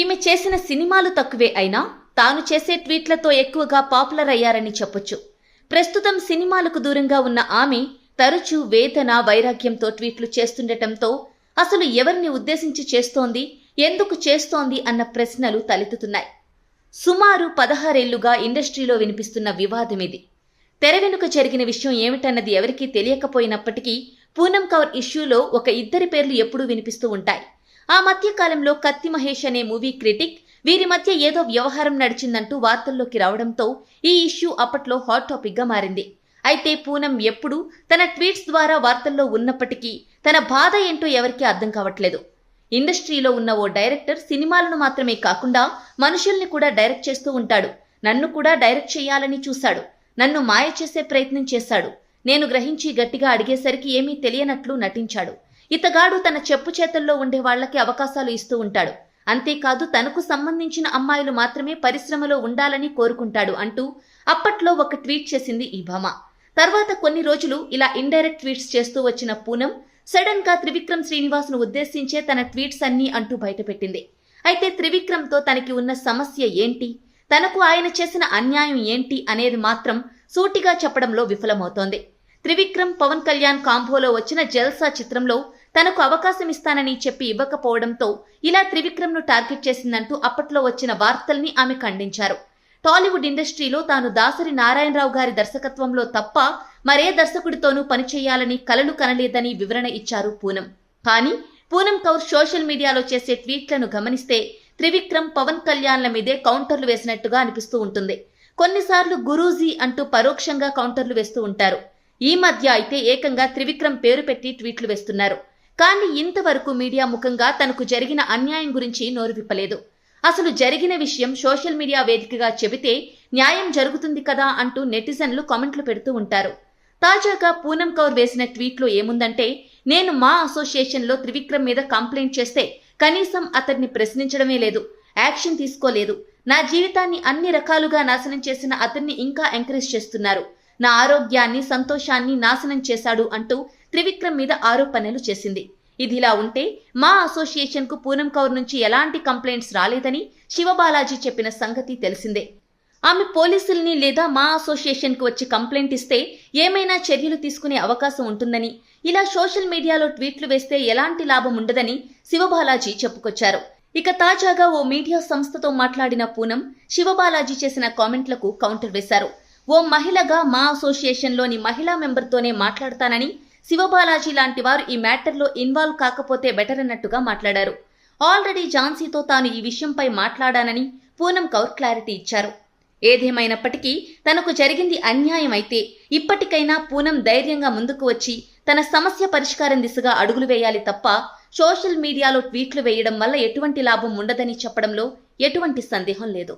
ఈమె చేసిన సినిమాలు తక్కువే అయినా తాను చేసే ట్వీట్లతో ఎక్కువగా పాపులర్ అయ్యారని చెప్పొచ్చు. ప్రస్తుతం సినిమాలకు దూరంగా ఉన్న ఆమె తరచూ వేదన, వైరాగ్యంతో ట్వీట్లు చేస్తుండటంతో అసలు ఎవరిని ఉద్దేశించి చేస్తోంది, ఎందుకు చేస్తోంది అన్న ప్రశ్నలు తలెత్తుతున్నాయి. సుమారు 16 ఏళ్లుగా ఇండస్ట్రీలో వినిపిస్తున్న వివాదం ఇది. తెర వెనుక జరిగిన విషయం ఏమిటన్నది ఎవరికీ తెలియకపోయినప్పటికీ పూనం కౌర్ ఇష్యూలో ఒక ఇద్దరి పేర్లు ఎప్పుడూ వినిపిస్తూ ఉంటాయి. ఆ మధ్య కాలంలో కత్తి మహేష్ అనే మూవీ క్రిటిక్ వీరి మధ్య ఏదో వ్యవహారం నడిచిందంటూ వార్తల్లోకి రావడంతో ఈ ఇష్యూ అప్పట్లో హాట్ టాపిక్ గా మారింది. అయితే పూనం ఎప్పుడూ తన ట్వీట్స్ ద్వారా వార్తల్లో ఉన్నప్పటికీ తన బాధ ఏంటో ఎవరికీ అర్థం కావట్లేదు. ఇండస్ట్రీలో ఉన్న ఓ డైరెక్టర్ సినిమాలను మాత్రమే కాకుండా మనుషుల్ని కూడా డైరెక్ట్ చేస్తూ ఉంటాడు. నన్ను కూడా డైరెక్ట్ చేయాలని చూశాడు. నన్ను మాయ చేసే ప్రయత్నం చేశాడు. నేను గ్రహించి గట్టిగా అడిగేసరికి ఏమీ తెలియనట్లు నటించాడు. ఇతగాడు తన చెప్పు చేతల్లో ఉండే వాళ్లకి అవకాశాలు ఇస్తూ ఉంటాడు. అంతేకాదు తనకు సంబంధించిన అమ్మాయిలు మాత్రమే పరిశ్రమలో ఉండాలని కోరుకుంటాడు అంటూ అప్పట్లో ఒక ట్వీట్ చేసింది ఈ భామ. తర్వాత కొన్ని రోజులు ఇలా ఇండైరెక్ట్ ట్వీట్స్ చేస్తూ వచ్చిన పూనం సడన్ గా త్రివిక్రమ్ శ్రీనివాస్ ను ఉద్దేశించే తన ట్వీట్స్ అన్నీ అంటూ బయటపెట్టింది. అయితే త్రివిక్రమ్ తో తనకి ఉన్న సమస్య ఏంటి, తనకు ఆయన చేసిన అన్యాయం ఏంటి అనేది మాత్రం సూటిగా చెప్పడంలో విఫలమవుతోంది. త్రివిక్రమ్, పవన్ కళ్యాణ్ కాంబోలో వచ్చిన జల్సా చిత్రంలో తనకు అవకాశం ఇస్తానని చెప్పి ఇవ్వకపోవడంతో ఇలా త్రివిక్రమ్ ను టార్గెట్ చేసిందంటూ అప్పట్లో వచ్చిన వార్తల్ని ఆమె ఖండించారు. టాలీవుడ్ ఇండస్ట్రీలో తాను దాసరి నారాయణరావు గారి దర్శకత్వంలో తప్ప మరే దర్శకుడితోనూ పనిచేయాలని కలలు కనలేదని వివరణ ఇచ్చారు పూనం. కానీ పూనం కౌర్ సోషల్ మీడియాలో చేసే ట్వీట్లను గమనిస్తే త్రివిక్రమ్, పవన్ కళ్యాణ్ల మీదే కౌంటర్లు వేసినట్టుగా అనిపిస్తూ ఉంటుంది. కొన్నిసార్లు గురూజీ అంటూ పరోక్షంగా కౌంటర్లు వేస్తూ ఉంటారు. ఈ మధ్య అయితే ఏకంగా త్రివిక్రమ్ పేరు పెట్టి ట్వీట్లు వేస్తున్నారు. కానీ ఇంతవరకు మీడియా ముఖంగా తనకు జరిగిన అన్యాయం గురించి నోరు విప్పలేదు. అసలు జరిగిన విషయం సోషల్ మీడియా వేదికగా చెబితే న్యాయం జరుగుతుంది కదా అంటూ నెటిజన్లు కామెంట్లు పెడుతూ ఉంటారు. తాజాగా పూనం కౌర్ వేసిన ట్వీట్లో ఏముందంటే, నేను మా అసోసియేషన్లో త్రివిక్రమ్ మీద కంప్లైంట్ చేస్తే కనీసం అతన్ని ప్రశ్నించడమే లేదు, యాక్షన్ తీసుకోలేదు. నా జీవితాన్ని అన్ని రకాలుగా నాశనం చేసిన అతన్ని ఇంకా ఎంకరేజ్ చేస్తున్నారు. నా ఆరోగ్యాన్ని, సంతోషాన్ని నాశనం చేశాడు అంటూ త్రివిక్రమ్ మీద ఆరోపణలు చేసింది. ఇదిలా ఉంటే మా అసోసియేషన్ కు పూనం కౌర్ నుంచి ఎలాంటి కంప్లైంట్స్ రాలేదని శివబాలాజీ చెప్పిన సంగతి తెలిసిందే. ఆమె పోలీసుల్ని లేదా మా అసోసియేషన్ కు వచ్చి కంప్లైంట్ ఇస్తే ఏమైనా చర్యలు తీసుకునే అవకాశం ఉంటుందని, ఇలా సోషల్ మీడియాలో ట్వీట్లు వేస్తే ఎలాంటి లాభం ఉండదని శివబాలాజీ చెప్పుకొచ్చారు. ఇక తాజాగా ఓ మీడియా సంస్థతో మాట్లాడిన పూనం శివబాలాజీ చేసిన కామెంట్లకు కౌంటర్ వేశారు. ఓ మహిళగా మా అసోసియేషన్లోని మహిళా మెంబర్తోనే మాట్లాడతానని, శివబాలాజీ లాంటి వారు ఈ మ్యాటర్లో ఇన్వాల్వ్ కాకపోతే బెటర్ అన్నట్టుగా మాట్లాడారు. ఆల్రెడీ ఝాన్సీతో తాను ఈ విషయంపై మాట్లాడానని పూనం కౌర్ క్లారిటీ ఇచ్చారు. ఏదేమైనప్పటికీ తనకు జరిగింది అన్యాయం అయితే ఇప్పటికైనా పూనం ధైర్యంగా ముందుకు వచ్చి తన సమస్య పరిష్కారం దిశగా అడుగులు వేయాలి తప్ప సోషల్ మీడియాలో ట్వీట్లు వేయడం వల్ల ఎటువంటి లాభం ఉండదని చెప్పడంలో ఎటువంటి సందేహం లేదు.